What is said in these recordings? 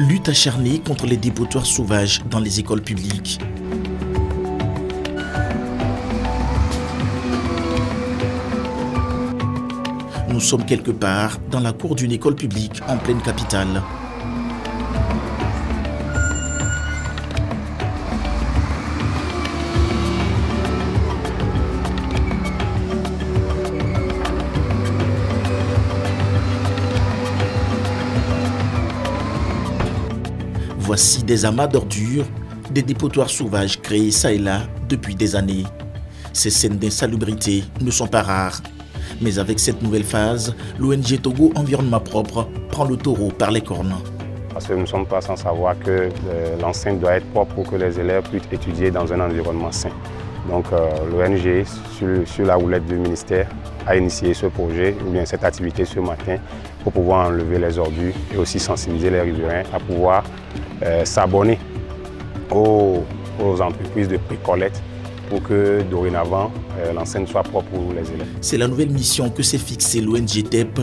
Lutte acharnée contre les dépotoirs sauvages dans les écoles publiques. Nous sommes quelque part dans la cour d'une école publique en pleine capitale. Voici des amas d'ordures, des dépotoirs sauvages créés ça et là depuis des années. Ces scènes d'insalubrité ne sont pas rares. Mais avec cette nouvelle phase, l'ONG Togo Environnement Propre prend le taureau par les cornes. Parce que nous ne sommes pas sans savoir que l'enceinte doit être propre pour que les élèves puissent étudier dans un environnement sain. Donc l'ONG, sur la houlette du ministère, a initié ce projet, ou bien cette activité ce matin, pour pouvoir enlever les ordures et aussi sensibiliser les riverains à pouvoir s'abonner aux entreprises de pré-collecte pour que dorénavant l'enceinte soit propre pour les élèves. C'est la nouvelle mission que s'est fixée l'ONG TEP,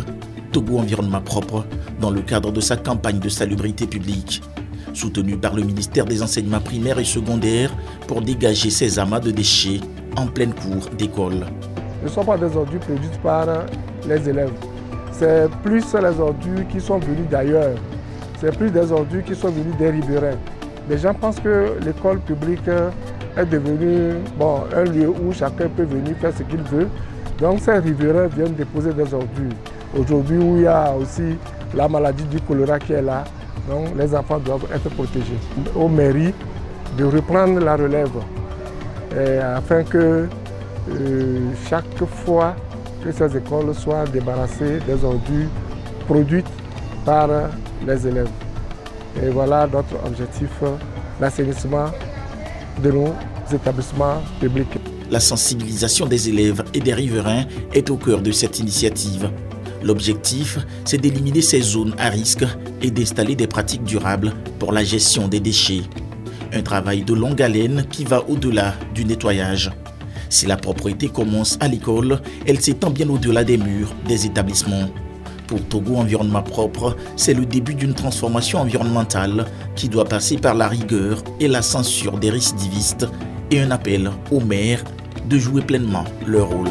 Togo Environnement Propre, dans le cadre de sa campagne de salubrité publique, soutenue par le ministère des Enseignements primaires et secondaires pour dégager ces amas de déchets en pleine cour d'école. Ce ne sont pas des ordures produites par les élèves, c'est plus les ordures qui sont venues d'ailleurs, c'est plus des ordures qui sont venues des riverains. Les gens pensent que l'école publique est devenue un lieu où chacun peut venir faire ce qu'il veut. Donc ces riverains viennent déposer des ordures. Aujourd'hui où il y a aussi la maladie du choléra qui est là, donc les enfants doivent être protégés. Aux mairies de reprendre la relève afin que chaque fois que ces écoles soient débarrassées des ordures produites par les élèves. Et voilà notre objectif, l'assainissement de nos établissements publics. La sensibilisation des élèves et des riverains est au cœur de cette initiative. L'objectif, c'est d'éliminer ces zones à risque et d'installer des pratiques durables pour la gestion des déchets. Un travail de longue haleine qui va au-delà du nettoyage. Si la propreté commence à l'école, elle s'étend bien au-delà des murs des établissements. Pour Togo Environnement Propre, c'est le début d'une transformation environnementale qui doit passer par la rigueur et la censure des récidivistes et un appel aux maires de jouer pleinement leur rôle.